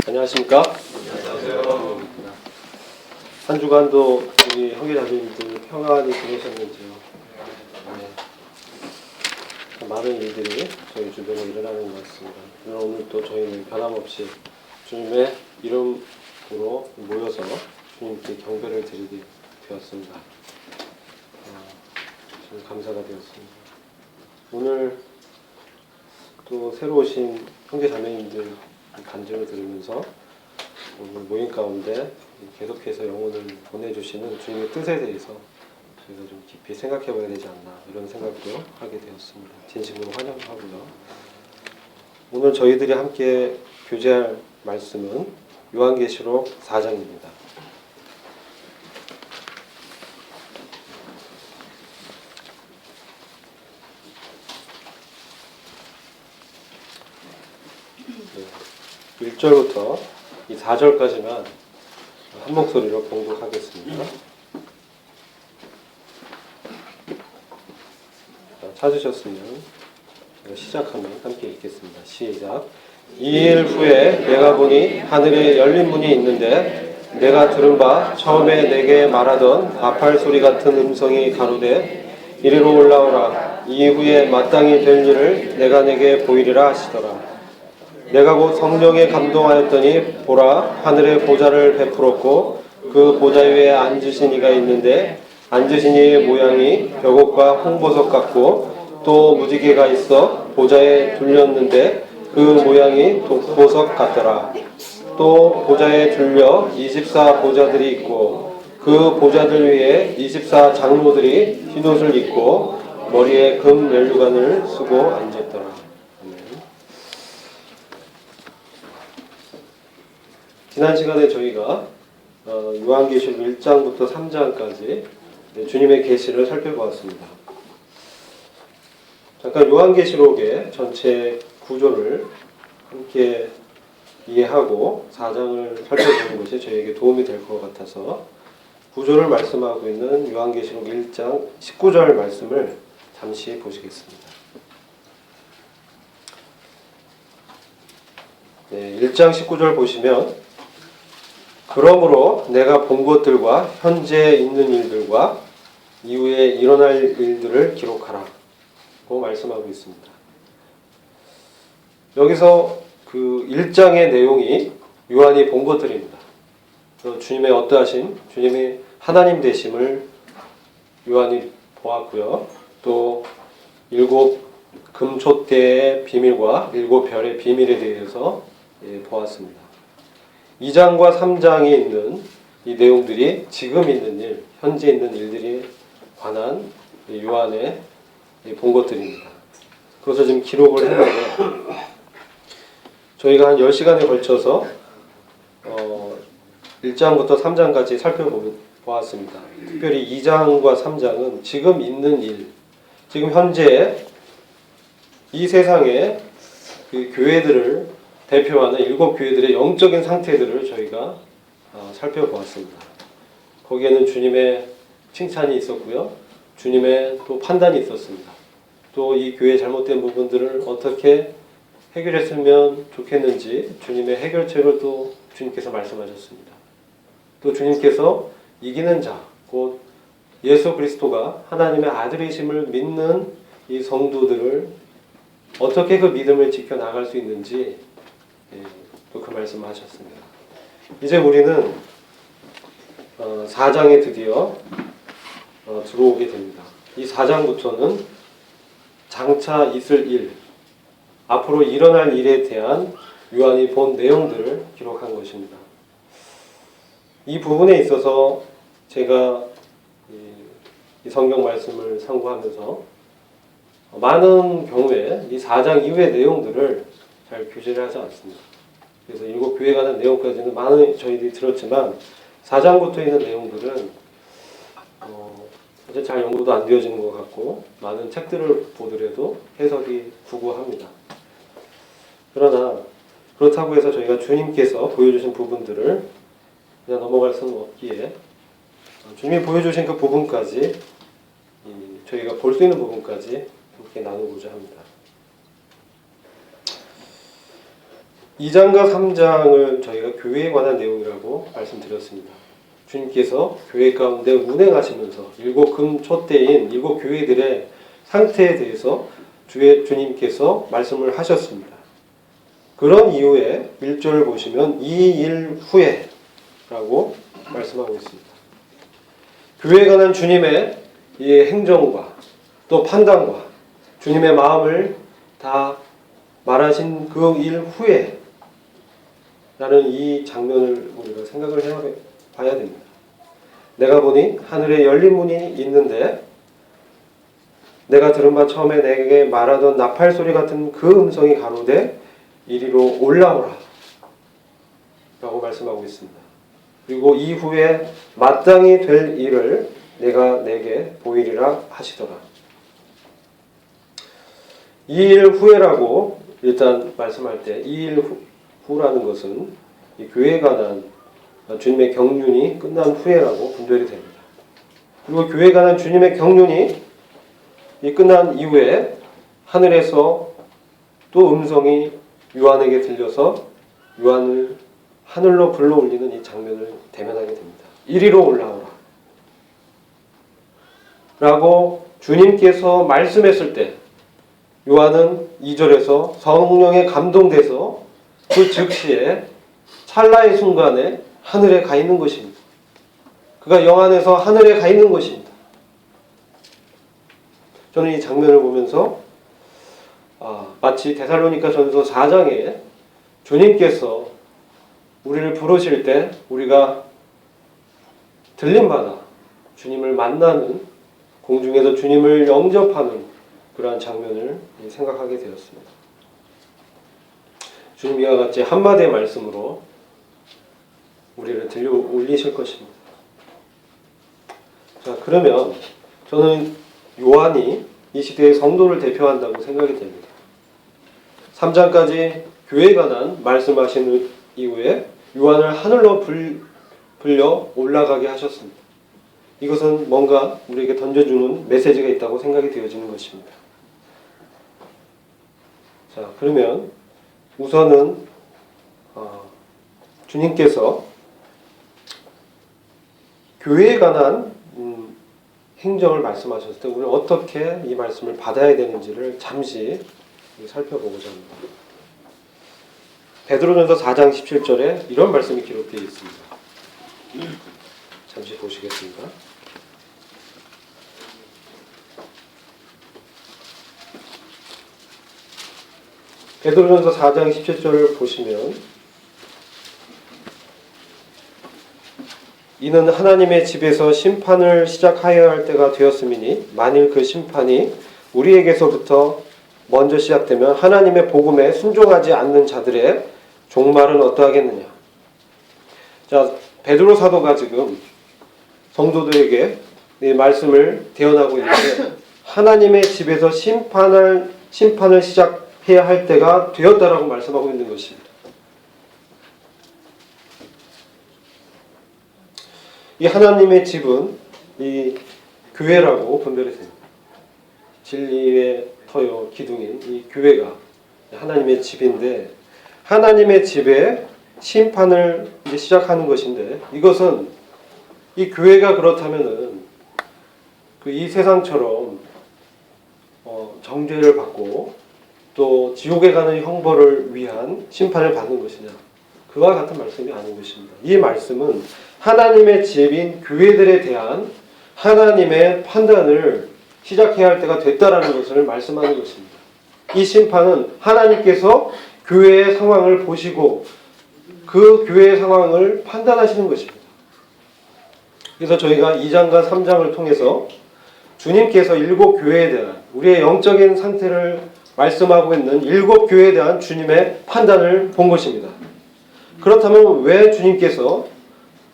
안녕하십니까? 한 주간도 우리 형제자매님들 평안히 지내셨는지요? 네. 많은 일들이 저희 주변에 일어나는 것 같습니다. 오늘 또 저희는 변함없이 주님의 이름으로 모여서 주님께 경배를 드리게 되었습니다. 참 감사가 되었습니다. 오늘 또 새로 오신 형제자매님들 간증을 들으면서 오늘 모임 가운데 계속해서 영혼을 보내주시는 주님의 뜻에 대해서 저희가 좀 깊이 생각해 봐야 되지 않나 이런 생각도 하게 되었습니다. 진심으로 환영하고요. 오늘 저희들이 함께 교제할 말씀은 요한계시록 4장입니다. 네, 1절부터 이 4절까지만 한 목소리로 봉독하겠습니다. 찾으셨으면 시작하면 함께 읽겠습니다. 시작. 2일 후에 내가 보니 하늘에 열린 문이 있는데 내가 들은 바 처음에 내게 말하던 나팔 소리 같은 음성이 가로되 이리로 올라오라. 이후에 마땅히 될 일을 내가 내게 보이리라 하시더라. 내가 곧 성령에 감동하였더니 보라 하늘에 보좌를 베풀었고 그 보좌 위에 앉으신 이가 있는데 앉으신 이의 모양이 벽옥과 홍보석 같고 또 무지개가 있어 보좌에 둘렸는데 그 모양이 독보석 같더라. 또 보좌에 둘려 24 보좌들이 있고 그 보좌들 위에 24 장로들이 흰옷을 입고 머리에 금 면류관을 쓰고 앉았더라. 지난 시간에 저희가 요한계시록 1장부터 3장까지 주님의 계시를 살펴보았습니다. 잠깐 요한계시록의 전체 구조를 함께 이해하고 4장을 살펴보는 것이 저희에게 도움이 될 것 같아서 구조를 말씀하고 있는 요한계시록 1장 19절 말씀을 잠시 보시겠습니다. 네, 1장 19절 보시면 그러므로 내가 본 것들과 현재 있는 일들과 이후에 일어날 일들을 기록하라 고 말씀하고 있습니다. 여기서 그 1장의 내용이 요한이 본 것들입니다. 주님의 어떠하심, 주님의 하나님 되심을 요한이 보았고요. 또 7 금촛대의 비밀과 7 별의 비밀에 대해서 보았습니다. 2장과 3장에 있는 이 내용들이 지금 있는 일, 현재 있는 일들이 관한 요한의 본 것들입니다. 그것을 지금 기록을 했는데 저희가 한 10시간에 걸쳐서 1장부터 3장까지 살펴보았습니다. 특별히 2장과 3장은 지금 있는 일, 지금 현재 이 세상의 그 교회들을 대표하는 7 교회들의 영적인 상태들을 저희가 살펴보았습니다. 거기에는 주님의 칭찬이 있었고요. 주님의 또 판단이 있었습니다. 또 이 교회의 잘못된 부분들을 어떻게 해결했으면 좋겠는지 주님의 해결책을 또 주님께서 말씀하셨습니다. 또 주님께서 이기는 자, 곧 예수 그리스도가 하나님의 아들이심을 믿는 이 성도들을 어떻게 그 믿음을 지켜나갈 수 있는지 또 그 말씀을 하셨습니다. 이제 우리는 4장에 드디어 들어오게 됩니다. 이 4장부터는 장차 있을 일, 앞으로 일어날 일에 대한 요한이 본 내용들을 기록한 것입니다. 이 부분에 있어서 제가 이 성경 말씀을 참고하면서 많은 경우에 이 4장 이후의 내용들을 잘 교제를 하지 않습니다. 그래서 7 교회 가는 내용까지는 많은 저희들이 들었지만 4장부터 있는 내용들은 잘 연구도 안 되어지는 것 같고 많은 책들을 보더라도 해석이 구구합니다. 그러나 그렇다고 해서 저희가 주님께서 보여주신 부분들을 그냥 넘어갈 수는 없기에 주님이 보여주신 그 부분까지 저희가 볼 수 있는 부분까지 함께 나누고자 합니다. 2장과 3장을 저희가 교회에 관한 내용이라고 말씀드렸습니다. 주님께서 교회 가운데 운행하시면서 일곱 금초대인 일곱 교회들의 상태에 대해서 주님께서 말씀을 하셨습니다. 그런 이후에 1절을 보시면 이 일 후에 라고 말씀하고 있습니다. 교회에 관한 주님의 이 행정과 또 판단과 주님의 마음을 다 말하신 그 일 후에 라는 이 장면을 우리가 생각을 해봐야 됩니다. 내가 보니 하늘에 열린 문이 있는데 내가 들은 바 처음에 내게 말하던 나팔 소리 같은 그 음성이 가로되 이리로 올라오라 라고 말씀하고 있습니다. 그리고 이후에 마땅히 될 일을 내가 내게 보이리라 하시더라. 이 일 후에라고 일단 말씀할 때 이 일 후라는 것은 이 교회에 관한 주님의 경륜이 끝난 후에라고 분별이 됩니다. 그리고 교회에 관한 주님의 경륜이 끝난 이후에 하늘에서 또 음성이 요한에게 들려서 요한을 하늘로 불러올리는 이 장면을 대면하게 됩니다. 이리로 올라오라 라고 주님께서 말씀했을 때 요한은 2절에서 성령에 감동돼서 그 즉시에 찰나의 순간에 하늘에 가 있는 것입니다. 그가 영 안에서 하늘에 가 있는 것입니다. 저는 이 장면을 보면서 마치 데살로니가전서 4장에 주님께서 우리를 부르실 때 우리가 들림받아 주님을 만나는 공중에서 주님을 영접하는 그러한 장면을 생각하게 되었습니다. 주님 이와 같이 한마디의 말씀으로 우리를 들려 올리실 것입니다. 자, 그러면 저는 요한이 이 시대의 성도를 대표한다고 생각이 됩니다. 3장까지 교회에 관한 말씀하신 이후에 요한을 하늘로 불려 올라가게 하셨습니다. 이것은 뭔가 우리에게 던져주는 메시지가 있다고 생각이 되어지는 것입니다. 자, 그러면 우선은 주님께서 교회에 관한 행정을 말씀하셨을 때 우리는 어떻게 이 말씀을 받아야 되는지를 잠시 살펴보고자 합니다. 베드로전서 4장 17절에 이런 말씀이 기록되어 있습니다. 잠시 보시겠습니다. 베드로전서 4장 17절을 보시면 이는 하나님의 집에서 심판을 시작하여야 할 때가 되었음이니 만일 그 심판이 우리에게서부터 먼저 시작되면 하나님의 복음에 순종하지 않는 자들의 종말은 어떠하겠느냐. 자, 베드로 사도가 지금 성도들에게 이 말씀을 대언하고 있는데 하나님의 집에서 심판을 시작해야 할 때가 되었다라고 말씀하고 있는 것입니다. 이 하나님의 집은 이 교회라고 분별이 됩니다. 진리의 터요 기둥인 이 교회가 하나님의 집인데 하나님의 집에 심판을 이제 시작하는 것인데 이것은 이 교회가 그렇다면은 이 세상처럼 정죄를 받고 또 지옥에 가는 형벌을 위한 심판을 받는 것이냐 그와 같은 말씀이 아닌 것입니다. 이 말씀은 하나님의 집인 교회들에 대한 하나님의 판단을 시작해야 할 때가 됐다라는 것을 말씀하는 것입니다. 이 심판은 하나님께서 교회의 상황을 보시고 그 교회의 상황을 판단하시는 것입니다. 그래서 저희가 2장과 3장을 통해서 주님께서 일곱 교회에 대한 우리의 영적인 상태를 말씀하고 있는 일곱 교회에 대한 주님의 판단을 본 것입니다. 그렇다면 왜 주님께서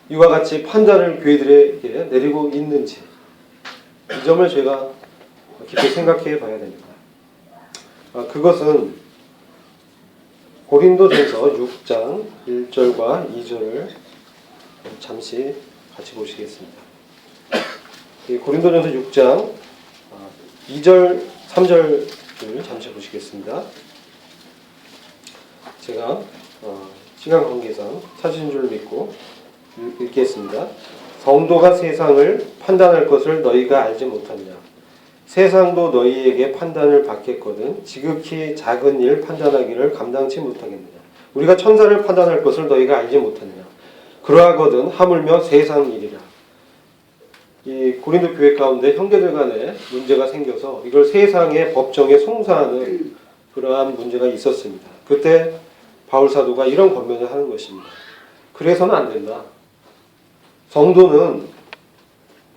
이와 같이 판단을 교회들에게 내리고 있는지 이 점을 제가 깊이 생각해 봐야 됩니다. 그것은 고린도전서 6장 1절과 2절을 잠시 같이 보시겠습니다. 고린도전서 6장 2절 3절을 잠시 보시겠습니다. 제가 시간 관계상 찾으신 줄 믿고 읽겠습니다. 성도가 세상을 판단할 것을 너희가 알지 못하느냐. 세상도 너희에게 판단을 받겠거든 지극히 작은 일 판단하기를 감당치 못하겠느냐. 우리가 천사를 판단할 것을 너희가 알지 못하느냐. 그러하거든 하물며 세상 일이라. 이 고린도 교회 가운데 형제들 간에 문제가 생겨서 이걸 세상의 법정에 송사하는 그러한 문제가 있었습니다. 그때 바울 사도가 이런 권면을 하는 것입니다. 그래서는 안 된다. 성도는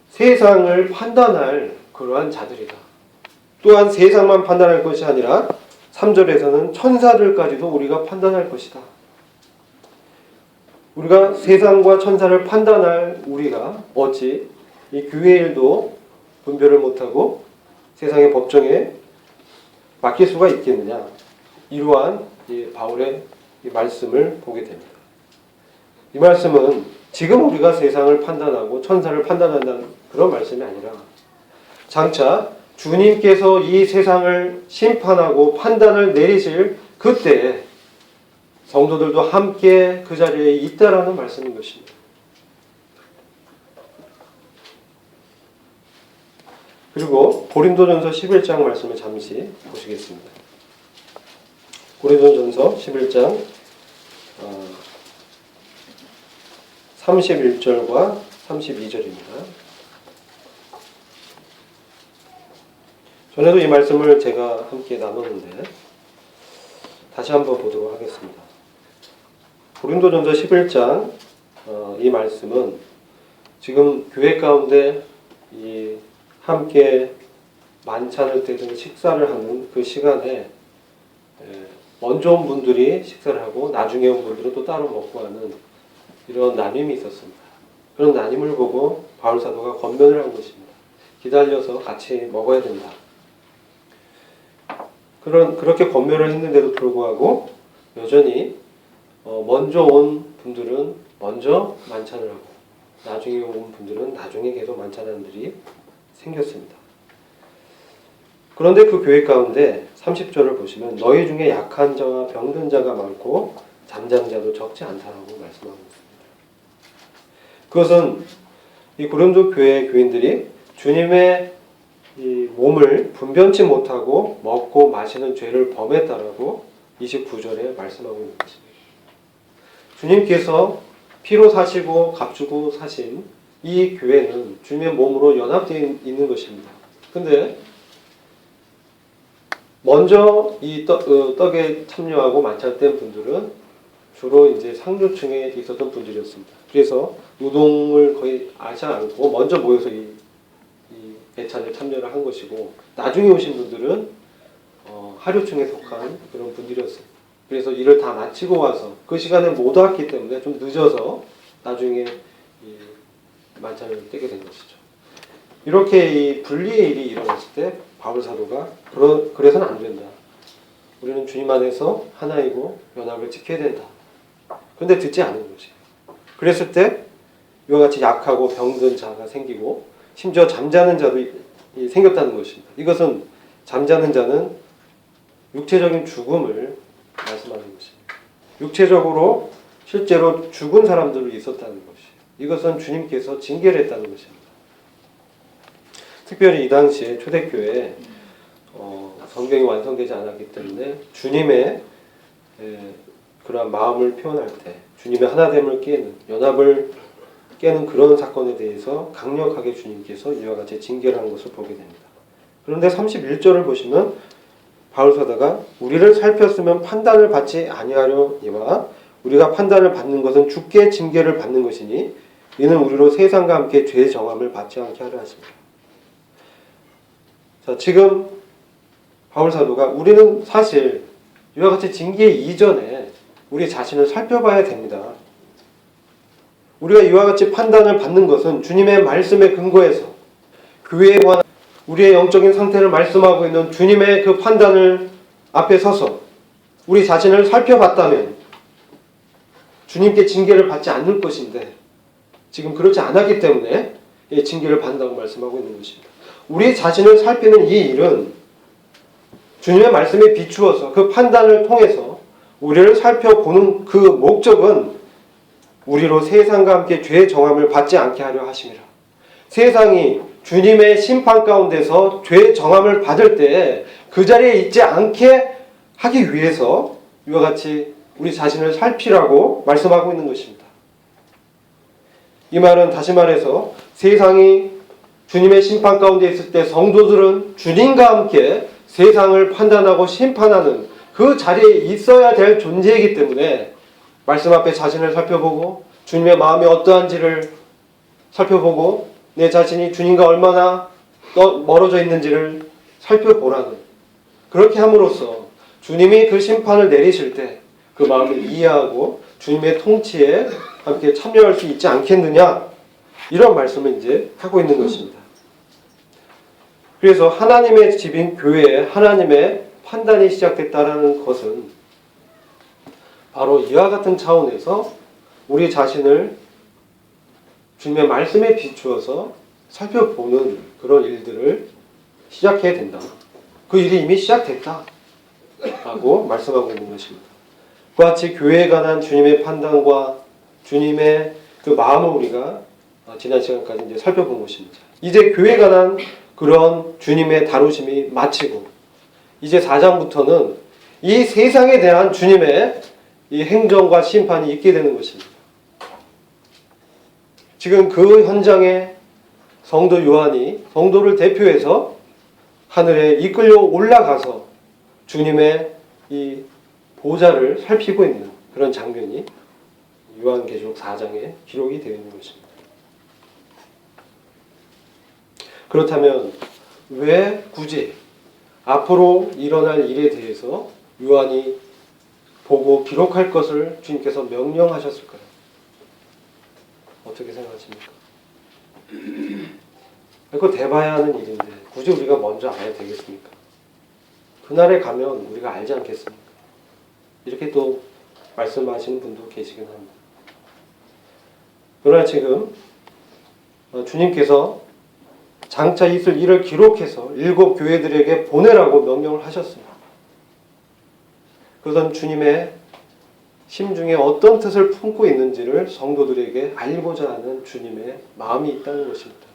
세상을 판단할 그러한 자들이다. 또한 세상만 판단할 것이 아니라 3절에서는 천사들까지도 우리가 판단할 것이다. 우리가 세상과 천사를 판단할 우리가 어찌 이 교회 일도 분별을 못하고 세상의 법정에 맡길 수가 있겠느냐. 이러한 이 바울의 이 말씀을 보게 됩니다. 이 말씀은 지금 우리가 세상을 판단하고 천사를 판단한다는 그런 말씀이 아니라 장차 주님께서 이 세상을 심판하고 판단을 내리실 그때 성도들도 함께 그 자리에 있다라는 말씀인 것입니다. 그리고 고린도전서 11장 말씀을 잠시 보시겠습니다. 고린도전서 11장 31절과 32절입니다. 전에도 이 말씀을 제가 함께 나눴는데 다시 한번 보도록 하겠습니다. 고린도전서 11장 이 말씀은 지금 교회 가운데 이 함께 만찬을 때든 식사를 하는 그 시간에 먼저 온 분들이 식사를 하고 나중에 온 분들은 또 따로 먹고 하는 이런 나눔이 있었습니다. 그런 나눔을 보고 바울 사도가 권면을 한 것입니다. 기다려서 같이 먹어야 된다. 그렇게 권면을 했는데도 불구하고 여전히 먼저 온 분들은 먼저 만찬을 하고 나중에 온 분들은 나중에 계속 만찬하는 일이 생겼습니다. 그런데 그 교회 가운데 30절을 보시면 너희 중에 약한 자와 병든 자가 많고 잠자는 자도 적지 않다라고 말씀하고 있습니다. 그것은 이 고린도 교회 교인들이 주님의 이 몸을 분변치 못하고 먹고 마시는 죄를 범했다라고 29절에 말씀하고 있는 것입니다. 주님께서 피로 사시고 값주고 사신 이 교회는 주님의 몸으로 연합되어 있는 것입니다. 근데 먼저 이 떡에 참여하고 만찬된 분들은 주로 이제 상류층에 있었던 분들이었습니다. 그래서 우동을 거의 아지 않고 먼저 모여서 이 배찬에 참여를 한 것이고 나중에 오신 분들은 하류층에 속한 그런 분들이었습니다. 그래서 일을 다 마치고 와서 그 시간에 못 왔기 때문에 좀 늦어서 나중에 이 만찬을 떼게 된 것이죠. 이렇게 이 분리의 일이 일어났을 때 바울 사도가 그래서는 안 된다. 우리는 주님 안에서 하나이고 연합을 지켜야 된다. 그런데 듣지 않은 것이에요. 그랬을 때 이와 같이 약하고 병든 자가 생기고 심지어 잠자는 자도 생겼다는 것입니다. 이것은 잠자는 자는 육체적인 죽음을 말씀하는 것입니다. 육체적으로 실제로 죽은 사람들이 있었다는 것이에요. 이것은 주님께서 징계를 했다는 것입니다. 특별히 이 당시에 초대교회에 성경이 완성되지 않았기 때문에 주님의 그러한 마음을 표현할 때 주님의 하나됨을 깨는 연합을 깨는 그런 사건에 대해서 강력하게 주님께서 이와 같이 징계를 하는 것을 보게 됩니다. 그런데 31절을 보시면 바울 사도가 우리를 살폈으면 판단을 받지 아니하려니와 우리가 판단을 받는 것은 주께 징계를 받는 것이니 이는 우리로 세상과 함께 죄 정함을 받지 않게 하려 하십니다. 자, 지금 바울 사도가 우리는 사실 이와 같이 징계 이전에 우리 자신을 살펴봐야 됩니다. 우리가 이와 같이 판단을 받는 것은 주님의 말씀에 근거해서 교회에 관한 우리의 영적인 상태를 말씀하고 있는 주님의 그 판단을 앞에 서서 우리 자신을 살펴봤다면 주님께 징계를 받지 않을 것인데 지금 그렇지 않았기 때문에 징계를 받는다고 말씀하고 있는 것입니다. 우리 자신을 살피는 이 일은 주님의 말씀에 비추어서 그 판단을 통해서 우리를 살펴보는 그 목적은 우리로 세상과 함께 죄의 정함을 받지 않게 하려 하심이라. 세상이 주님의 심판 가운데서 죄의 정함을 받을 때 그 자리에 있지 않게 하기 위해서 이와 같이 우리 자신을 살피라고 말씀하고 있는 것입니다. 이 말은 다시 말해서 세상이 주님의 심판 가운데 있을 때 성도들은 주님과 함께 세상을 판단하고 심판하는 그 자리에 있어야 될 존재이기 때문에 말씀 앞에 자신을 살펴보고 주님의 마음이 어떠한지를 살펴보고 내 자신이 주님과 얼마나 멀어져 있는지를 살펴보라는, 그렇게 함으로써 주님이 그 심판을 내리실 때 그 마음을 이해하고 주님의 통치에 함께 참여할 수 있지 않겠느냐, 이런 말씀을 이제 하고 있는 것입니다. 그래서 하나님의 집인 교회에 하나님의 판단이 시작됐다라는 것은 바로 이와 같은 차원에서 우리 자신을 주님의 말씀에 비추어서 살펴보는 그런 일들을 시작해야 된다. 그 일이 이미 시작됐다 라고 말씀하고 있는 것입니다. 그와 같이 교회에 관한 주님의 판단과 주님의 그 마음을 우리가 지난 시간까지 이제 살펴본 것입니다. 이제 교회에 관한 그런 주님의 다루심이 마치고 이제 4장부터는 이 세상에 대한 주님의 이 행정과 심판이 있게 되는 것입니다. 지금 그 현장에 성도 요한이 성도를 대표해서 하늘에 이끌려 올라가서 주님의 이 보좌를 살피고 있는 그런 장면이 요한계시록 4장에 기록이 되어 있는 것입니다. 그렇다면 왜 굳이 앞으로 일어날 일에 대해서 요한이 보고 기록할 것을 주님께서 명령하셨을까요? 어떻게 생각하십니까? 그거 대봐야 하는 일인데 굳이 우리가 먼저 알아야 되겠습니까? 그날에 가면 우리가 알지 않겠습니까? 이렇게 또 말씀하시는 분도 계시긴 합니다. 그러나 지금 주님께서 장차 있을 일을 기록해서 7 교회들에게 보내라고 명령을 하셨습니다. 그것은 주님의 심중에 어떤 뜻을 품고 있는지를 성도들에게 알고자 하는 주님의 마음이 있다는 것입니다.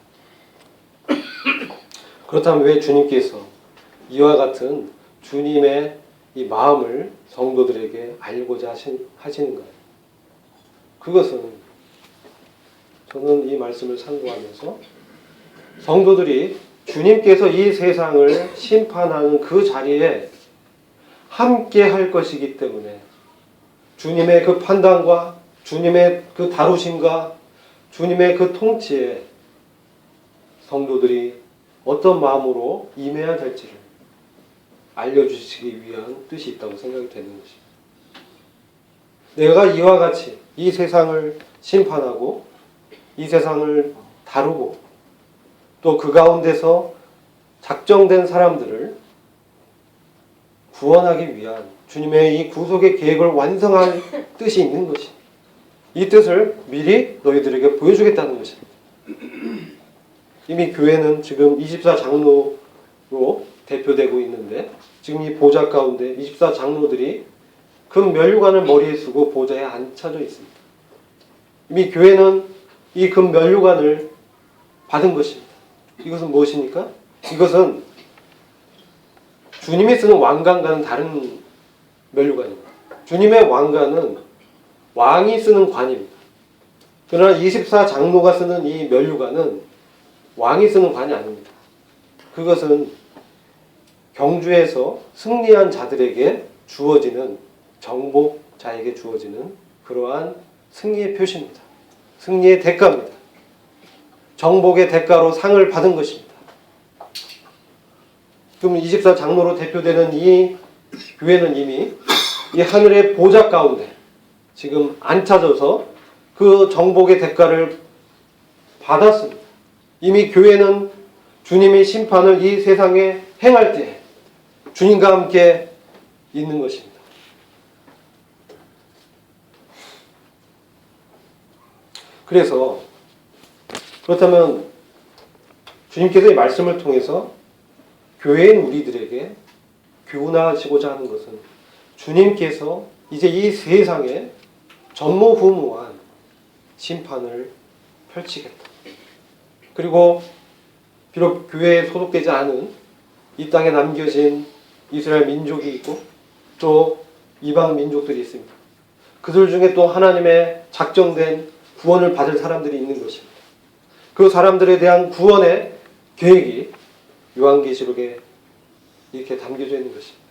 그렇다면 왜 주님께서 이와 같은 주님의 이 마음을 성도들에게 알고자 하시는가요? 그것은 저는 이 말씀을 상고하면서 성도들이 주님께서 이 세상을 심판하는 그 자리에 함께 할 것이기 때문에 주님의 그 판단과 주님의 그 다루심과 주님의 그 통치에 성도들이 어떤 마음으로 임해야 될지를 알려주시기 위한 뜻이 있다고 생각이 되는 것입니다. 내가 이와 같이 이 세상을 심판하고 이 세상을 다루고 또 그 가운데서 작정된 사람들을 구원하기 위한 주님의 이 구속의 계획을 완성할 뜻이 있는 것입니다. 이 뜻을 미리 너희들에게 보여주겠다는 것입니다. 이미 교회는 지금 24장로로 대표되고 있는데 지금 이 보좌 가운데 24장로들이 금 면류관을 머리에 쓰고 보좌에 앉혀져 있습니다. 이미 교회는 이 금 면류관을 받은 것입니다. 이것은 무엇입니까? 이것은 주님이 쓰는 왕관과는 다른 면류관입니다. 주님의 왕관은 왕이 쓰는 관입니다. 그러나 24장로가 쓰는 이 면류관은 왕이 쓰는 관이 아닙니다. 그것은 경주에서 승리한 자들에게 주어지는 정복자에게 주어지는 그러한 승리의 표시입니다. 승리의 대가입니다. 정복의 대가로 상을 받은 것입니다. 그럼 24장로로 대표되는 이 교회는 이미 이 하늘의 보좌 가운데 지금 앉혀져서 그 정복의 대가를 받았습니다. 이미 교회는 주님의 심판을 이 세상에 행할 때 주님과 함께 있는 것입니다. 그래서 그렇다면 주님께서 이 말씀을 통해서 교회인 우리들에게 교훈하시고자 하는 것은 주님께서 이제 이 세상에 전무후무한 심판을 펼치겠다. 그리고 비록 교회에 소속되지 않은 이 땅에 남겨진 이스라엘 민족이 있고 또 이방 민족들이 있습니다. 그들 중에 또 하나님의 작정된 구원을 받을 사람들이 있는 것입니다. 그 사람들에 대한 구원의 계획이 요한계시록에 이렇게 담겨져 있는 것입니다.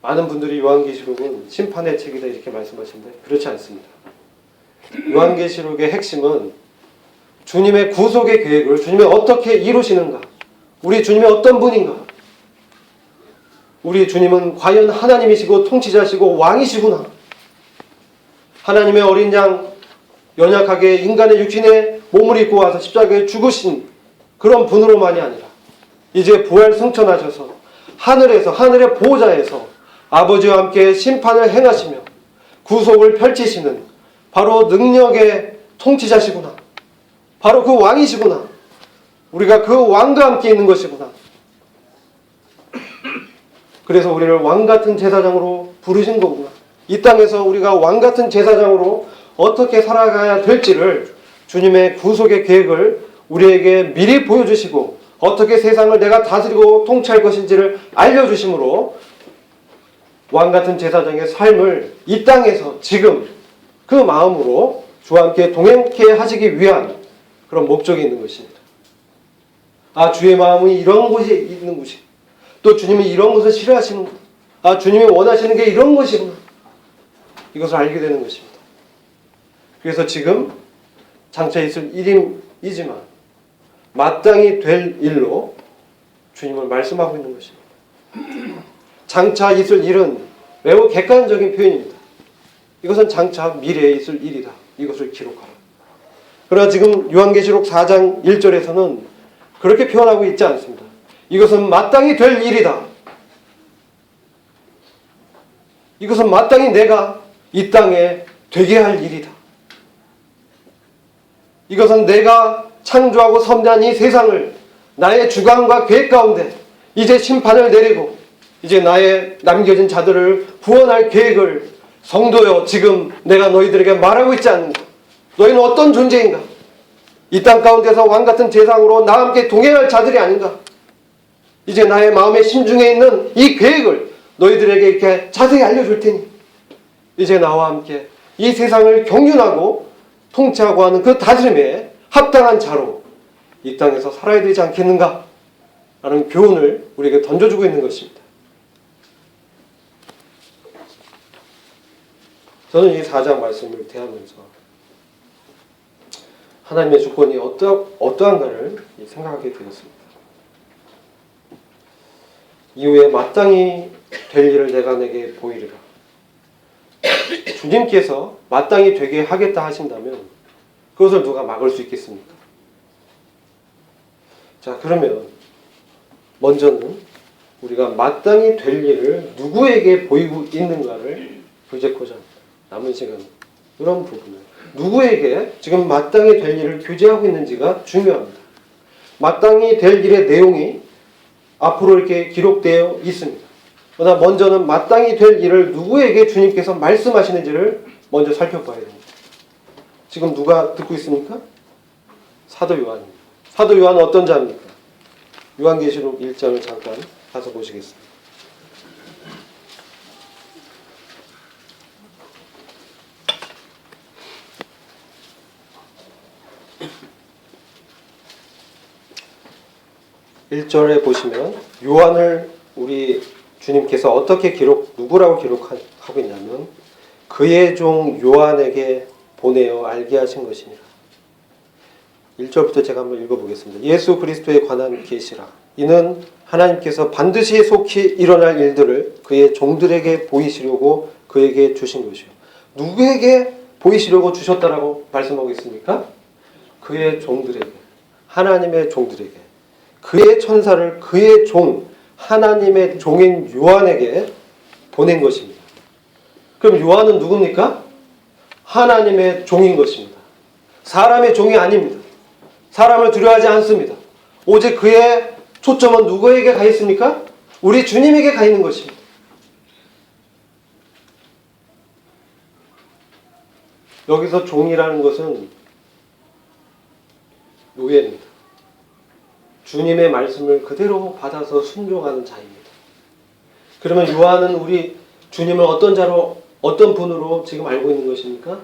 많은 분들이 요한계시록은 심판의 책이다 이렇게 말씀하시는데 그렇지 않습니다. 요한계시록의 핵심은 주님의 구속의 계획을 주님이 어떻게 이루시는가, 우리 주님이 어떤 분인가, 우리 주님은 과연 하나님이시고 통치자시고 왕이시구나, 하나님의 어린 양 연약하게 인간의 육신의 몸을 입고 와서 십자가에 죽으신 그런 분으로만이 아니라 이제 부활 승천하셔서 하늘에서, 하늘의 보호자에서 아버지와 함께 심판을 행하시며 구속을 펼치시는 바로 능력의 통치자시구나, 바로 그 왕이시구나, 우리가 그 왕과 함께 있는 것이구나. 그래서 우리를 왕같은 제사장으로 부르신 거구나. 이 땅에서 우리가 왕같은 제사장으로 어떻게 살아가야 될지를 주님의 구속의 계획을 우리에게 미리 보여주시고 어떻게 세상을 내가 다스리고 통치할 것인지를 알려주심으로 왕같은 제사장의 삶을 이 땅에서 지금 그 마음으로 주와 함께 동행케 하시기 위한 그런 목적이 있는 것입니다. 아, 주의 마음은 이런 곳이 있는 곳이, 또 주님이 이런 것을 싫어하시는구나, 아, 주님이 원하시는 게 이런 것이구나, 이것을 알게 되는 것입니다. 그래서 지금 장차 있을 일이지만 마땅히 될 일로 주님을 말씀하고 있는 것입니다. 장차 있을 일은 매우 객관적인 표현입니다. 이것은 장차 미래에 있을 일이다, 이것을 기록하라. 그러나 지금 요한계시록 4장 1절에서는 그렇게 표현하고 있지 않습니다. 이것은 마땅히 될 일이다. 이것은 마땅히 내가 이 땅에 되게 할 일이다. 이것은 내가 창조하고 섬대한 이 세상을 나의 주관과 계획 가운데 이제 심판을 내리고 이제 나의 남겨진 자들을 구원할 계획을 성도여 지금 내가 너희들에게 말하고 있지 않는가? 너희는 어떤 존재인가? 이 땅 가운데서 왕같은 제사장으로 나와 함께 동행할 자들이 아닌가? 이제 나의 마음의 심중에 있는 이 계획을 너희들에게 이렇게 자세히 알려줄 테니 이제 나와 함께 이 세상을 경륜하고 통치하고 하는 그 다스림에 합당한 자로 이 땅에서 살아야 되지 않겠는가? 라는 교훈을 우리에게 던져주고 있는 것입니다. 저는 이 4장 말씀을 대하면서 하나님의 주권이 어떠한가를 생각하게 되었습니다. 이후에 마땅히 될 일을 내가 내게 보이리라. 주님께서 마땅히 되게 하겠다 하신다면 그것을 누가 막을 수 있겠습니까? 자, 그러면 먼저는 우리가 마땅히 될 일을 누구에게 보이고 있는가를 교제하고자 합니다. 남은 시간 이런 부분을 누구에게 지금 마땅히 될 일을 교제하고 있는지가 중요합니다. 마땅히 될 일의 내용이 앞으로 이렇게 기록되어 있습니다. 그러나 먼저는 마땅히 될 일을 누구에게 주님께서 말씀하시는지를 먼저 살펴봐야 됩니다. 지금 누가 듣고 있습니까? 사도 요한입니다. 사도 요한은 어떤 자입니까? 요한계시록 1장을 잠깐 가서 보시겠습니다. (1절에) 보시면 요한을 우리 주님께서 어떻게 누구라고 기록하고 있냐면 그의 종 요한에게 보내어 알게 하신 것이니라. 1절부터 제가 한번 읽어보겠습니다. 예수 그리스도에 관한 계시라. 이는 하나님께서 반드시 속히 일어날 일들을 그의 종들에게 보이시려고 그에게 주신 것이요. 누구에게 보이시려고 주셨다라고 말씀하고 있습니까? 그의 종들에게, 하나님의 종들에게, 그의 천사를 그의 종, 하나님의 종인 요한에게 보낸 것입니다. 그럼 요한은 누굽니까? 하나님의 종인 것입니다. 사람의 종이 아닙니다. 사람을 두려워하지 않습니다. 오직 그의 초점은 누구에게 가 있습니까? 우리 주님에게 가 있는 것입니다. 여기서 종이라는 것은 노예입니다. 주님의 말씀을 그대로 받아서 순종하는 자입니다. 그러면 요한은 우리 주님을 어떤 자로, 어떤 분으로 지금 알고 있는 것입니까?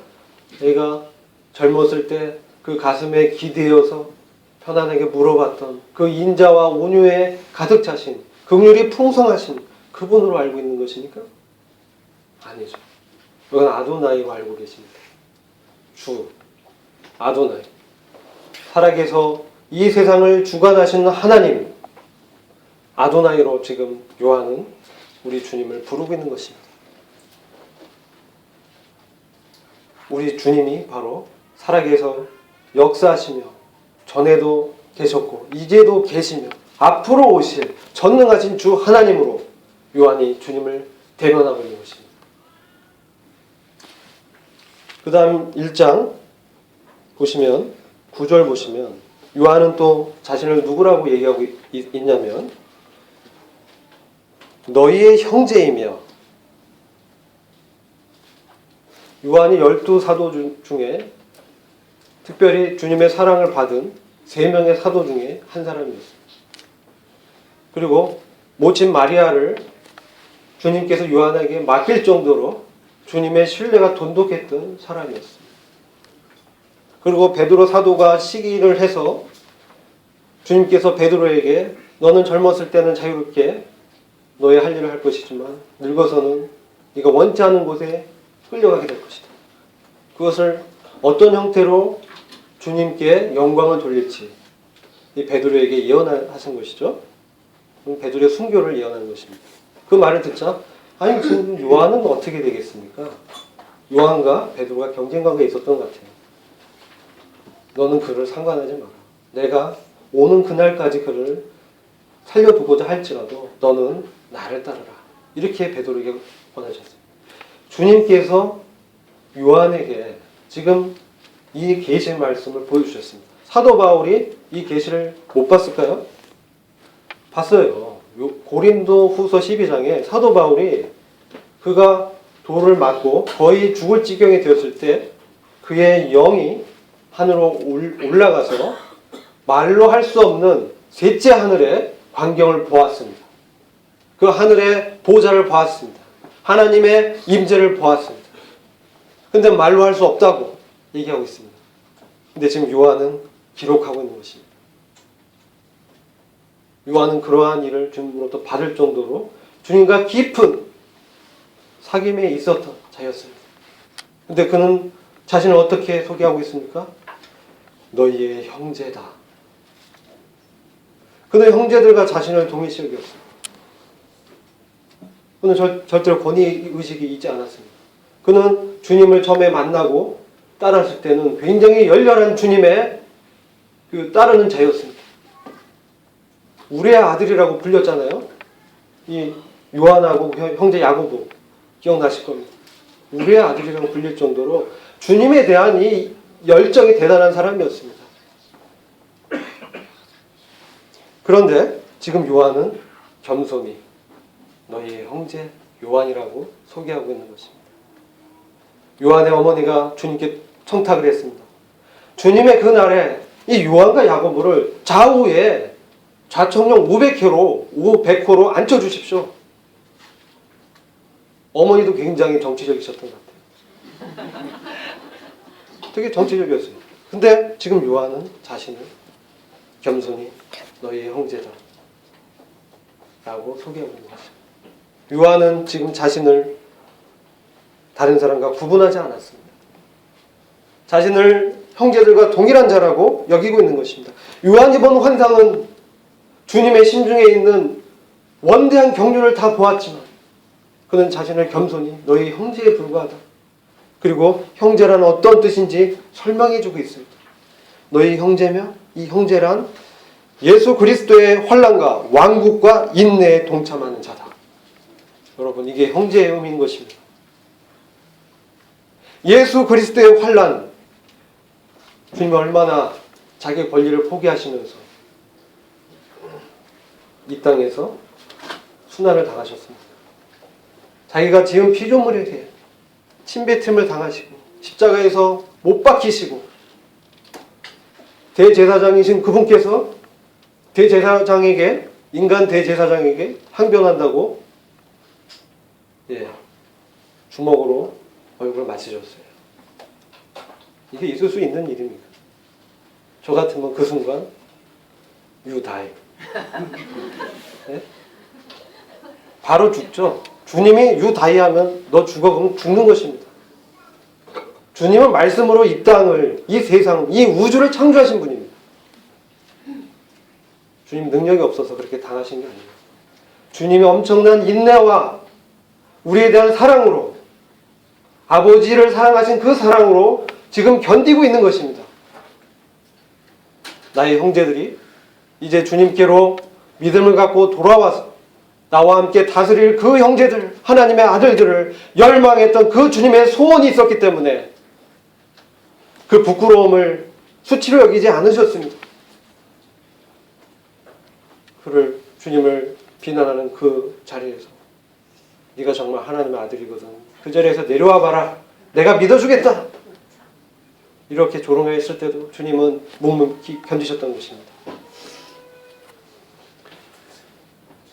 내가 젊었을 때 그 가슴에 기대어서 편안하게 물어봤던 그 인자와 온유에 가득 차신, 긍휼이 풍성하신 그분으로 알고 있는 것입니까? 아니죠. 이건 아도나이로 알고 계십니다. 주, 아도나이. 살아계서 이 세상을 주관하시는 하나님, 아도나이로 지금 요한은 우리 주님을 부르고 있는 것입니다. 우리 주님이 바로 살아계서 역사하시며 전에도 계셨고 이제도 계시며 앞으로 오실 전능하신 주 하나님으로 요한이 주님을 대변하고 있는 것입니다. 그 다음 1장 보시면 9절 보시면 요한은 또 자신을 누구라고 얘기하고 있냐면 너희의 형제이며, 요한이 12사도 중에 특별히 주님의 사랑을 받은 3명의 사도 중에 한 사람이었습니다. 그리고 모친 마리아를 주님께서 요한에게 맡길 정도로 주님의 신뢰가 돈독했던 사람이었습니다. 그리고 베드로 사도가 시기를 해서 주님께서 베드로에게 너는 젊었을 때는 자유롭게 너의 할 일을 할 것이지만 늙어서는 네가 원치 않은 곳에 끌려가게 될 것이다. 그것을 어떤 형태로 주님께 영광을 돌릴지 이 베드로에게 예언하신 것이죠. 베드로의 순교를 예언한 것입니다. 그 말을 듣자 아니 지금 요한은 어떻게 되겠습니까? 요한과 베드로가 경쟁 관계에 있었던 것 같아요. 너는 그를 상관하지 마라. 내가 오는 그날까지 그를 살려두고자 할지라도 너는 나를 따르라. 이렇게 베드로에게 권하셨어요. 주님께서 요한에게 지금 이 계시의 말씀을 보여주셨습니다. 사도 바울이 이 계시를 못 봤을까요? 봤어요. 고린도 후서 12장에 사도 바울이 그가 돌을 맞고 거의 죽을 지경이 되었을 때 그의 영이 하늘로 올라가서 말로 할 수 없는 셋째 하늘의 광경을 보았습니다. 그 하늘의 보좌를 보았습니다. 하나님의 임재를 보았습니다. 근데 말로 할 수 없다고 얘기하고 있습니다. 근데 지금 요한은 기록하고 있는 것입니다. 요한은 그러한 일을 주님으로부터 받을 정도로 주님과 깊은 사귐에 있었던 자였습니다. 근데 그는 자신을 어떻게 소개하고 있습니까? 너희의 형제다. 그는 형제들과 자신을 동일시 여겼습니다. 그는 절대로 권위의식이 있지 않았습니다. 그는 주님을 처음에 만나고 따랐을 때는 굉장히 열렬한 주님의 따르는 자였습니다. 우리의 아들이라고 불렸잖아요. 이 요한하고 형제 야고보 기억나실 겁니다. 우리의 아들이라고 불릴 정도로 주님에 대한 이 열정이 대단한 사람이었습니다. 그런데 지금 요한은 겸손히 너희의 형제 요한이라고 소개하고 있는 것입니다. 요한의 어머니가 주님께 청탁을 했습니다. 주님의 그날에 이 요한과 야고보를 좌우에 좌청룡 500호로 앉혀주십시오. 어머니도 굉장히 정치적이셨던 것 같아요. 되게 정치적이었어요. 근데 지금 요한은 자신을 겸손히 너희의 형제다 라고 소개하고 있는 것입니다. 요한은 지금 자신을 다른 사람과 구분하지 않았습니다. 자신을 형제들과 동일한 자라고 여기고 있는 것입니다. 요한이 본 환상은 주님의 심중에 있는 원대한 경륜을 다 보았지만 그는 자신을 겸손히 너희 형제에 불과하다. 그리고 형제란 어떤 뜻인지 설명해주고 있습니다. 너희 형제며 이 형제란 예수 그리스도의 환난과 왕국과 인내에 동참하는 자다. 여러분 이게 형제의 의미인 것입니다. 예수 그리스도의 환난, 주님이 얼마나 자기의 권리를 포기하시면서 이 땅에서 순환을 당하셨습니다. 자기가 지은 피조물에게 침뱉음을 당하시고 십자가에서 못 박히시고 대제사장이신 그분께서 대제사장에게, 인간 대제사장에게 항변한다고 주먹으로 얼굴을 맞으셨어요. 이게 있을 수 있는 일입니까? 저 같으면 그 순간 You die. 네? 바로 죽죠. 주님이 You die 하면 너 죽어, 그럼 죽는 것입니다. 주님은 말씀으로 이 땅을, 이 세상, 이 우주를 창조하신 분입니다. 주님 능력이 없어서 그렇게 당하신 게 아니에요. 주님이 엄청난 인내와 우리에 대한 사랑으로, 아버지를 사랑하신 그 사랑으로 지금 견디고 있는 것입니다. 나의 형제들이 이제 주님께로 믿음을 갖고 돌아와서 나와 함께 다스릴 그 형제들, 하나님의 아들들을 열망했던 그 주님의 소원이 있었기 때문에 그 부끄러움을 수치로 여기지 않으셨습니다. 그를, 주님을 비난하는 그 자리에서 네가 정말 하나님의 아들이거든, 그 자리에서 내려와 봐라, 내가 믿어주겠다, 이렇게 조롱했을 때도 주님은 묵묵히 견디셨던 것입니다.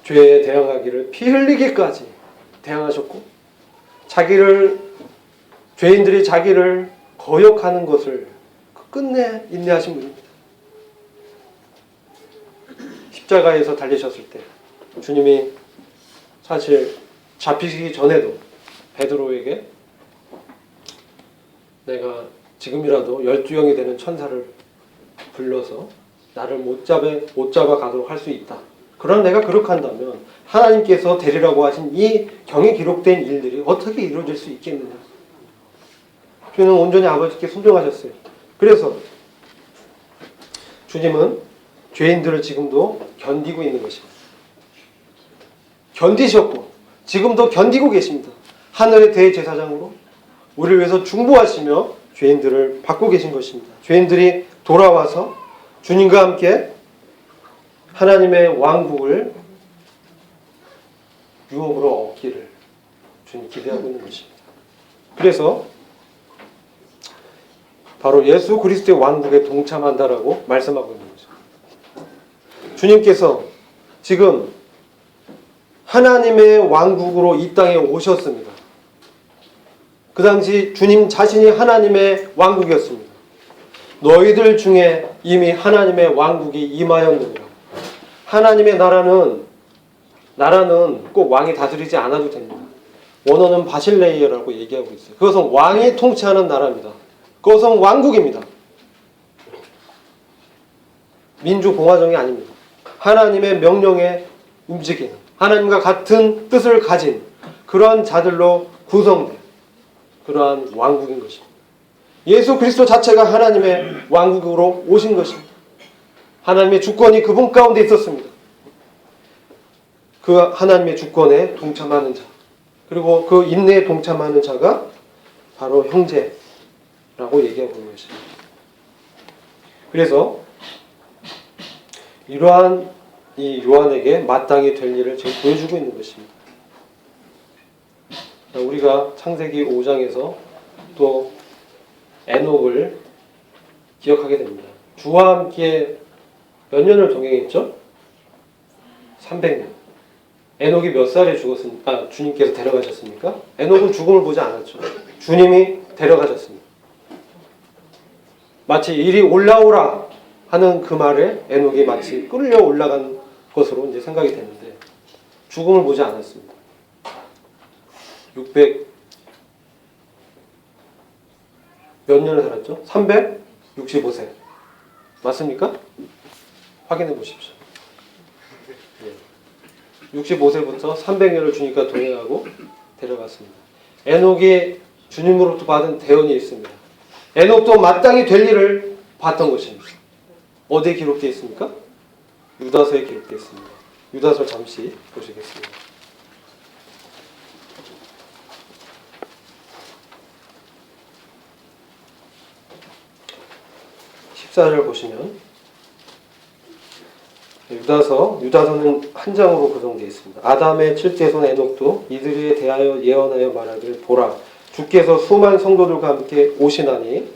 죄에 대항하기를 피 흘리기까지 대항하셨고, 죄인들이 자기를 거역하는 것을 끝내 인내하신 분입니다. 십자가에서 달리셨을 때 주님이 사실 잡히시기 전에도 베드로에게 내가 지금이라도 12영이 되는 천사를 불러서 나를 못 잡아 가도록 할 수 있다. 그러나 내가 그렇게 한다면 하나님께서 되리라고 하신 이 경에 기록된 일들이 어떻게 이루어질 수 있겠느냐. 주님은 온전히 아버지께 순종하셨어요. 그래서 주님은 죄인들을 지금도 견디고 있는 것입니다. 견디셨고 지금도 견디고 계십니다. 하늘의 대제사장으로 우리를 위해서 중보하시며 죄인들을 받고 계신 것입니다. 죄인들이 돌아와서 주님과 함께 하나님의 왕국을 유업으로 얻기를 주님 기대하고 있는 것입니다. 그래서 바로 예수 그리스도의 왕국에 동참한다라고 말씀하고 있는 거죠. 주님께서 지금 하나님의 왕국으로 이 땅에 오셨습니다. 그 당시 주님 자신이 하나님의 왕국이었습니다. 너희들 중에 이미 하나님의 왕국이 임하였느니라. 하나님의 나라는 꼭 왕이 다스리지 않아도 됩니다. 원어는 바실레이어라고 얘기하고 있어요. 그것은 왕이 통치하는 나라입니다. 그것은 왕국입니다. 민주공화정이 아닙니다. 하나님의 명령에 움직이는, 하나님과 같은 뜻을 가진 그러한 자들로 구성된 그러한 왕국인 것입니다. 예수 그리스도 자체가 하나님의 왕국으로 오신 것입니다. 하나님의 주권이 그분 가운데 있었습니다. 그 하나님의 주권에 동참하는 자, 그리고 그 인내에 동참하는 자가 바로 형제라고 얘기하고 있는 것입니다. 그래서 이러한 이 요한에게 마땅히 될 일을 지금 보여주고 있는 것입니다. 우리가 창세기 5장에서 또 에녹을 기억하게 됩니다. 주와 함께 몇 년을 동행했죠? 300년. 에녹이 몇 살에 죽었습니까? 주님께서 데려가셨습니까? 에녹은 죽음을 보지 않았죠. 주님이 데려가셨습니다. 마치 이리 올라오라 하는 그 말에 에녹이 마치 끌려 올라간 것으로 이제 생각이 되는데 죽음을 보지 않았습니다. 600 몇 년을 살았죠? 365세. 맞습니까? 확인해 보십시오. 65세부터 300년을 주님과 동행하고 데려갔습니다. 에녹이 주님으로부터 받은 대언이 있습니다. 에녹도 마땅히 될 일을 봤던 것입니다. 어디에 기록되어 있습니까? 유다서에 기록되어 있습니다. 유다서 잠시 보시겠습니다. 14절 보시면 유다서는 한 장으로 구성되어 있습니다. 아담의 7대손 에녹도 이들에 대하여 예언하여 말하기를 보라, 주께서 수많은 성도들과 함께 오시나니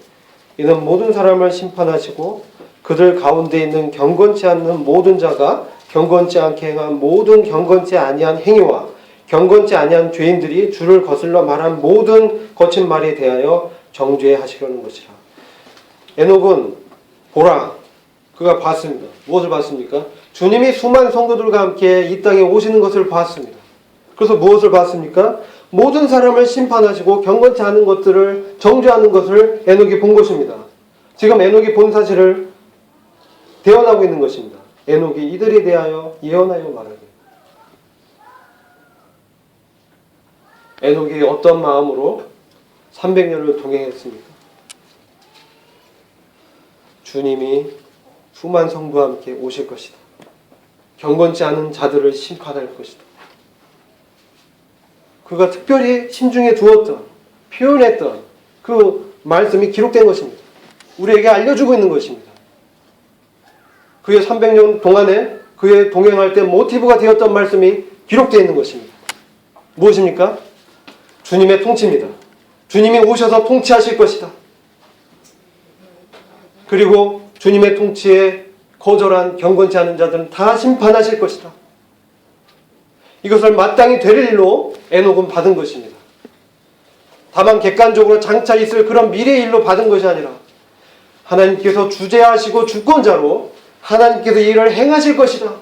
이는 모든 사람을 심판하시고 그들 가운데 있는 경건치 않는 모든 자가 경건치 않게 행한 모든 경건치 아니한 행위와 경건치 아니한 죄인들이 주를 거슬러 말한 모든 거친 말에 대하여 정죄하시려는 것이라. 에녹은 보라, 그가 봤습니다. 무엇을 봤습니까? 주님이 수많은 성도들과 함께 이 땅에 오시는 것을 봤습니다. 그래서 무엇을 봤습니까? 모든 사람을 심판하시고 경건치 않은 것들을 정죄하는 것을 에녹이 본 것입니다. 지금 에녹이 본 사실을 대언하고 있는 것입니다. 에녹이 이들에 대하여 예언하여 말하기. 에녹이 어떤 마음으로 300년을 동행했습니까? 주님이 수많은 성도와 함께 오실 것이다. 경건치 않은 자들을 심판할 것이다. 그가 특별히 심중에 두었던, 표현했던 그 말씀이 기록된 것입니다. 우리에게 알려주고 있는 것입니다. 그의 300년 동안에 그의 동행할 때 모티브가 되었던 말씀이 기록되어 있는 것입니다. 무엇입니까? 주님의 통치입니다. 주님이 오셔서 통치하실 것이다. 그리고 주님의 통치에 거절한 경건치 않은 자들은 다 심판하실 것이다. 이것을 마땅히 될 일로 에녹은 받은 것입니다. 다만 객관적으로 장차 있을 그런 미래의 일로 받은 것이 아니라 하나님께서 주재하시고 주권자로 하나님께서 이 일을 행하실 것이다.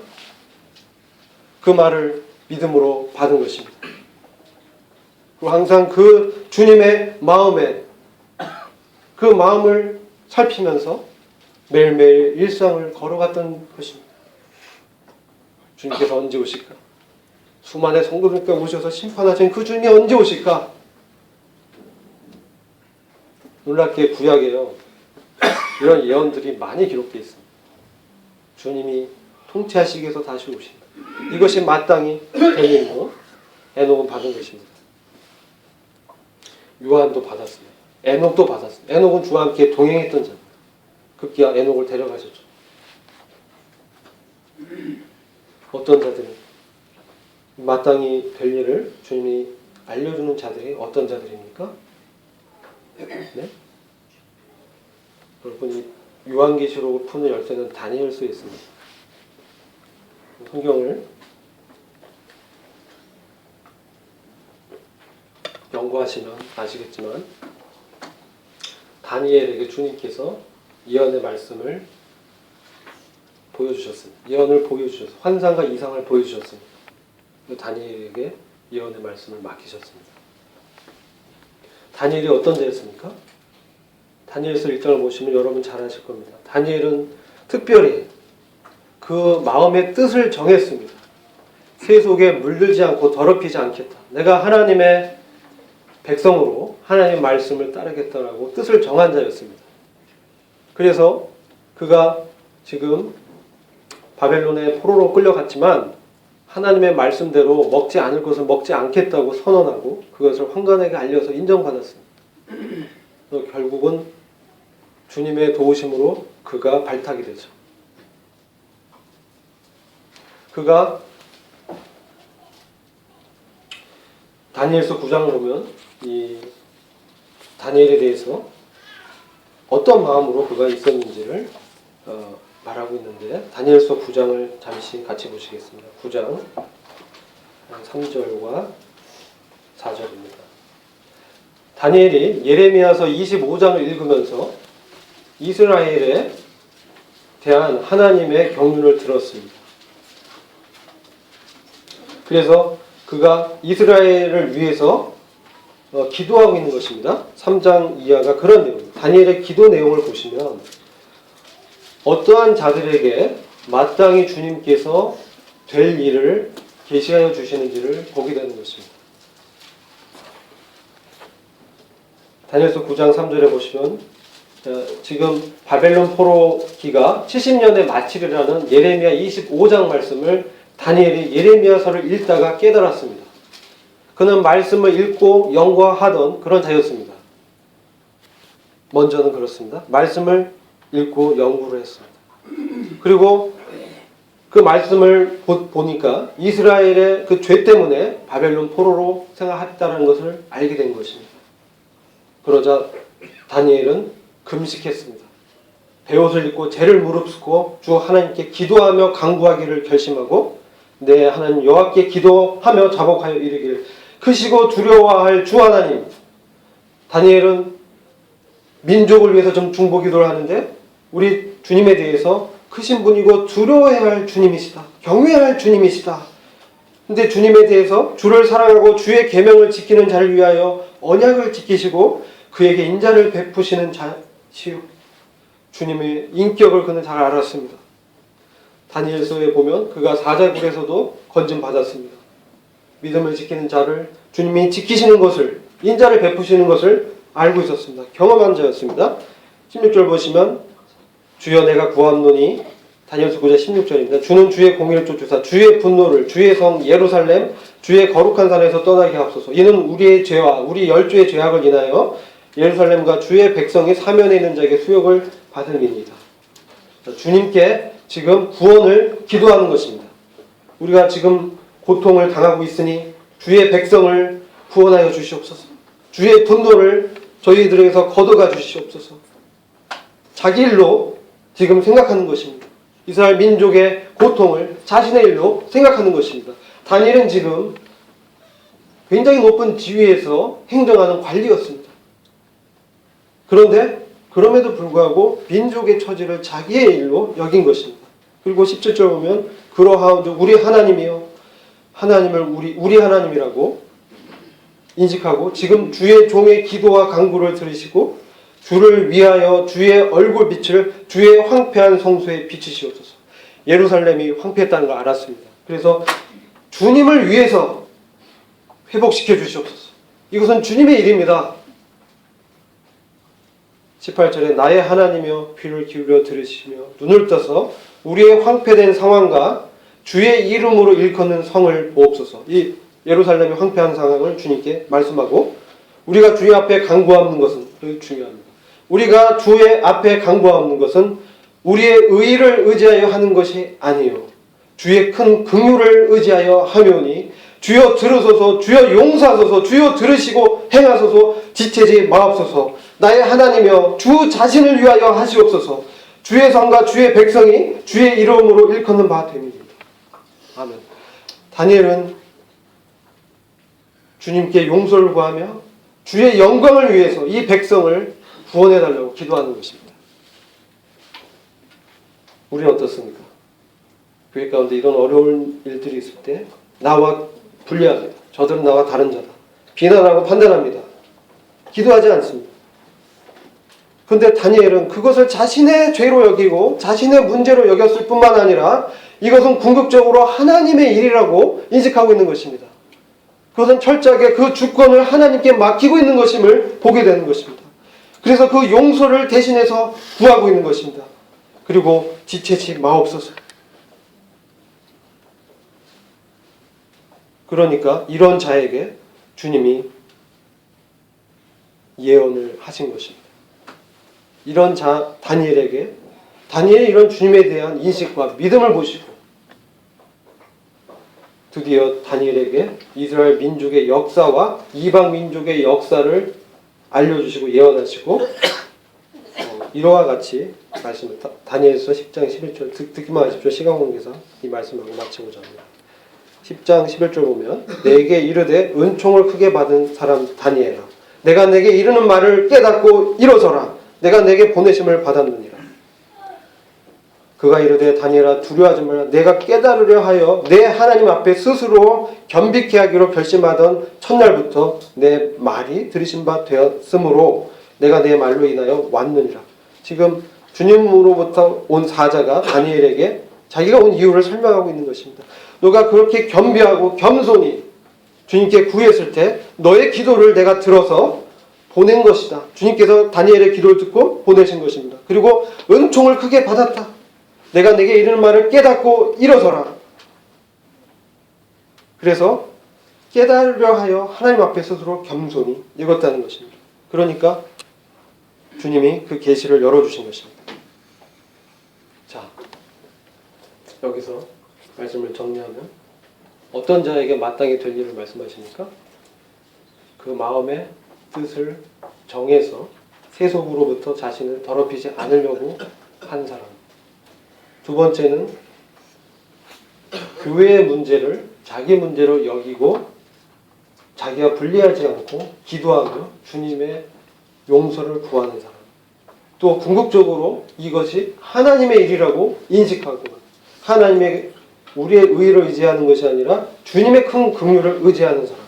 그 말을 믿음으로 받은 것입니다. 그리고 항상 그 주님의 마음에 그 마음을 살피면서 매일매일 일상을 걸어갔던 것입니다. 주님께서 언제 오실까? 수많은 성도들께 오셔서 심판하신 그 주님이 언제 오실까? 놀랍게 구약에요, 이런 예언들이 많이 기록되어 있습니다. 주님이 통치하시기 위해서 다시 오신다. 이것이 마땅히 될 일로 에녹은 받은 것입니다. 요한도 받았습니다. 에녹도 받았습니다. 에녹은 주와 함께 동행했던 자입니다. 급기야 에녹을 데려가셨죠. 어떤 자들은 마땅히 될 일을 주님이 알려주는 자들이 어떤 자들입니까? 네? 여러분, 이 요한계시록을 푸는 열쇠는 다니엘서에 있습니다. 성경을 연구하시면 아시겠지만 다니엘에게 주님께서 예언의 말씀을 보여주셨습니다. 예언을 보여주셨습니다. 환상과 이상을 보여주셨습니다. 다니엘에게 예언의 말씀을 맡기셨습니다. 다니엘이 어떤 자였습니까? 다니엘서 1장을 보시면 여러분 잘 아실 겁니다. 다니엘은 특별히 그 마음의 뜻을 정했습니다. 세속에 물들지 않고 더럽히지 않겠다. 내가 하나님의 백성으로 하나님의 말씀을 따르겠다라고 뜻을 정한 자였습니다. 그래서 그가 지금 바벨론의 포로로 끌려갔지만 하나님의 말씀대로 먹지 않을 것을 먹지 않겠다고 선언하고 그것을 황관에게 알려서 인정받았습니다. 결국은 주님의 도우심으로 그가 발탁이 되죠. 그가 다니엘서 9장을 보면 이 다니엘에 대해서 어떤 마음으로 그가 있었는지를 말하고 있는데 다니엘서 9장을 잠시 같이 보시겠습니다. 9장 3절과 4절입니다. 다니엘이 예레미야서 25장을 읽으면서 이스라엘에 대한 하나님의 경륜을 들었습니다. 그래서 그가 이스라엘을 위해서 기도하고 있는 것입니다. 3장 이하가 그런 내용입니다. 다니엘의 기도 내용을 보시면 어떠한 자들에게 마땅히 주님께서 될 일을 계시하여 주시는지를 보게 되는 것입니다. 다니엘서 9장 3절에 보시면 지금 바벨론 포로기가 70년에 마치리라는 예레미야 25장 말씀을 다니엘이 예레미야서를 읽다가 깨달았습니다. 그는 말씀을 읽고 연구하던 그런 자였습니다. 먼저는 그렇습니다. 말씀을 읽고 연구를 했습니다. 그리고 그 말씀을 보니까 이스라엘의 그 죄 때문에 바벨론 포로로 생활했다는 것을 알게 된 것입니다. 그러자 다니엘은 금식했습니다. 베옷을 입고 제를 무릅쓰고 주 하나님께 기도하며 간구하기를 결심하고 내 하나님 여호와께 기도하며 자복하여 이르기를 크시고 두려워할 주 하나님. 다니엘은 민족을 위해서 좀 중보기도를 하는데 우리 주님에 대해서 크신 분이고 두려워해야 할 주님이시다. 경외해야 할 주님이시다. 근데 주님에 대해서 주를 사랑하고 주의 계명을 지키는 자를 위하여 언약을 지키시고 그에게 인자를 베푸시는 자시요. 주님의 인격을 그는 잘 알았습니다. 다니엘서에 보면 그가 사자굴에서도 건진 받았습니다. 믿음을 지키는 자를 주님이 지키시는 것을, 인자를 베푸시는 것을 알고 있었습니다. 경험한 자였습니다. 16절 보시면 주여 내가 구함노니 다니엘서 9장 16절입니다. 주는 주의 공의를 쫓으사 주의 분노를 주의 성 예루살렘 주의 거룩한 산에서 떠나게 하옵소서. 이는 우리의 죄와 우리 열조의 죄악을 인하여 예루살렘과 주의 백성이 사면에 있는 자에게 수욕을 받음이니이다. 주님께 지금 구원을 기도하는 것입니다. 우리가 지금 고통을 당하고 있으니 주의 백성을 구원하여 주시옵소서. 주의 분노를 저희들에게서 걷어가 주시옵소서. 자기 일로 지금 생각하는 것입니다. 이스라엘 민족의 고통을 자신의 일로 생각하는 것입니다. 다니엘은 지금 굉장히 높은 지위에서 행정하는 관리였습니다. 그런데 그럼에도 불구하고 민족의 처지를 자기의 일로 여긴 것입니다. 그리고 17절 보면 그러하오되 우리 하나님이요 하나님을 우리 하나님이라고 인식하고 지금 주의 종의 기도와 간구를 들으시고 주를 위하여 주의 얼굴빛을 주의 황폐한 성소에 비추시옵소서. 예루살렘이 황폐했다는 걸 알았습니다. 그래서 주님을 위해서 회복시켜 주시옵소서. 이것은 주님의 일입니다. 18절에 나의 하나님이여 귀를 기울여 들으시며 눈을 떠서 우리의 황폐된 상황과 주의 이름으로 일컫는 성을 보옵소서. 이 예루살렘의 황폐한 상황을 주님께 말씀하고 우리가 주의 앞에 간구하는 것은 중요합니다. 우리가 주의 앞에 간구하는 것은 우리의 의의를 의지하여 하는 것이 아니요 주의 큰 긍휼을 의지하여 하려니 주여 들으소서 주여 용서하소서 주여 들으시고 행하소서 지체지 마옵소서. 나의 하나님이여 주 자신을 위하여 하시옵소서. 주의 성과 주의 백성이 주의 이름으로 일컫는 바 됩니다. 아멘. 다니엘은 주님께 용서를 구하며 주의 영광을 위해서 이 백성을 구원해달라고 기도하는 것입니다. 우리는 어떻습니까? 교회 가운데 이런 어려운 일들이 있을 때 나와 분리합니다. 저들은 나와 다른 자다. 비난하고 판단합니다. 기도하지 않습니다. 그런데 다니엘은 그것을 자신의 죄로 여기고 자신의 문제로 여겼을 뿐만 아니라 이것은 궁극적으로 하나님의 일이라고 인식하고 있는 것입니다. 그것은 철저하게 그 주권을 하나님께 맡기고 있는 것임을 보게 되는 것입니다. 그래서 그 용서를 대신해서 구하고 있는 것입니다. 그리고 지체지 마옵소서. 그러니까 이런 자에게 주님이 예언을 하신 것입니다. 이런 자 다니엘에게 다니엘의 이런 주님에 대한 인식과 믿음을 보시고 드디어 다니엘에게 이스라엘 민족의 역사와 이방 민족의 역사를 알려주시고 예언하시고 이와 같이 말씀을 다니엘서 10장 11절 듣기만 하십시오. 시간 관계상 이 말씀하고 마치고자 합니다. 10장 11절 보면 내게 이르되 은총을 크게 받은 사람 다니엘아 내가 내게 이르는 말을 깨닫고 일어서라 내가 내게 보내심을 받았느니라. 그가 이르되 다니엘아 두려워하지 말라 내가 깨달으려 하여 내 하나님 앞에 스스로 겸비케 하기로 결심하던 첫날부터 내 말이 들으신 바 되었으므로 내가 내 말로 인하여 왔느니라. 지금 주님으로부터 온 사자가 다니엘에게 자기가 온 이유를 설명하고 있는 것입니다. 너가 그렇게 겸비하고 겸손히 주님께 구했을 때 너의 기도를 내가 들어서 보낸 것이다. 주님께서 다니엘의 기도를 듣고 보내신 것입니다. 그리고 은총을 크게 받았다. 내가 내게 이르는 말을 깨닫고 일어서라. 그래서 깨달으려 하여 하나님 앞에 스스로 겸손히 읽었다는 것입니다. 그러니까 주님이 그 계시를 열어주신 것입니다. 자, 여기서 말씀을 정리하면 어떤 자에게 마땅히 될 일을 말씀하십니까? 그 마음의 뜻을 정해서 세속으로부터 자신을 더럽히지 않으려고 한 사람. 두 번째는 교회의 문제를 자기 문제로 여기고 자기가 분리하지 않고 기도하며 주님의 용서를 구하는 사람. 또 궁극적으로 이것이 하나님의 일이라고 인식하고 하나님의 우리의 의를 의지하는 것이 아니라 주님의 큰 긍휼을 의지하는 사람.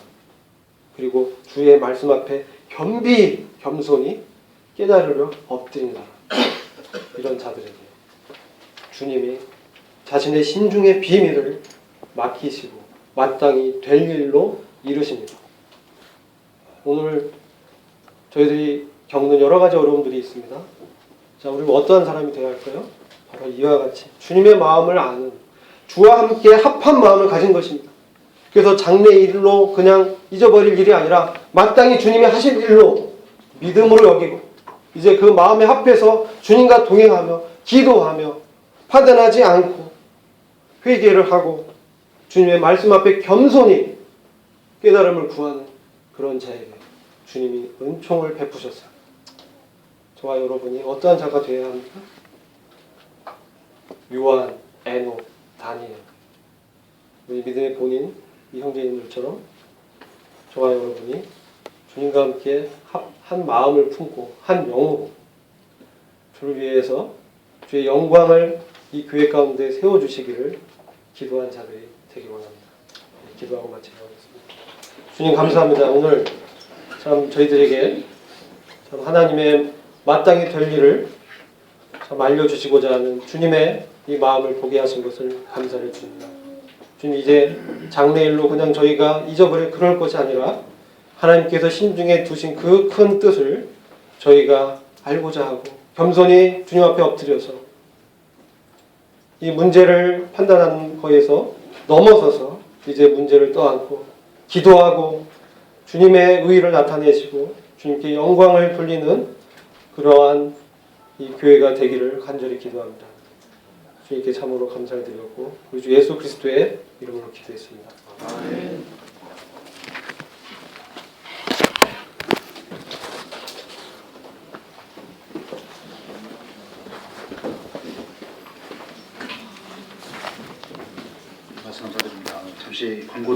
그리고 주의 말씀 앞에 겸손히 깨달으려 엎드린 사람. 이런 자들에게 주님이 자신의 신중의 비밀을 맡기시고 마땅히 될 일로 이루십니다. 오늘 저희들이 겪는 여러 가지 어려움들이 있습니다. 자, 우리 어떠한 사람이 되어야 할까요? 바로 이와 같이 주님의 마음을 아는 주와 함께 합한 마음을 가진 것입니다. 그래서 장래 일로 그냥 잊어버릴 일이 아니라 마땅히 주님이 하실 일로 믿음으로 여기고 이제 그 마음에 합해서 주님과 동행하며 기도하며 파단하지 않고 회개를 하고 주님의 말씀 앞에 겸손히 깨달음을 구하는 그런 자에게 주님이 은총을 베푸셨어요. 저와 여러분이 어떠한 자가 되어야 합니까? 요한, 에녹, 다니엘, 우리 믿음의 본인 이 형제님들처럼 저와 여러분이 주님과 함께 한 마음을 품고 한 영으로 주를 위해서 주의 영광을 이 교회 가운데 세워주시기를 기도한 자들이 되기 원합니다. 기도하고 마치도록 하겠습니다. 주님 감사합니다. 오늘 참 저희들에게 참 하나님의 마땅히 될 일을 참 알려주시고자 하는 주님의 이 마음을 보게 하신 것을 감사를 드립니다. 주님 이제 장래일로 그냥 저희가 잊어버릴 그럴 것이 아니라 하나님께서 심중에 두신 그 큰 뜻을 저희가 알고자 하고 겸손히 주님 앞에 엎드려서 이 문제를 판단하는 거에서 넘어서서 이제 문제를 떠안고 기도하고 주님의 의의를 나타내시고 주님께 영광을 돌리는 그러한 이 교회가 되기를 간절히 기도합니다. 주님께 참으로 감사를 드렸고 우리 주 예수 그리스도의 이름으로 기도했습니다. 아멘. 말씀 감사드립니다. 잠시 광고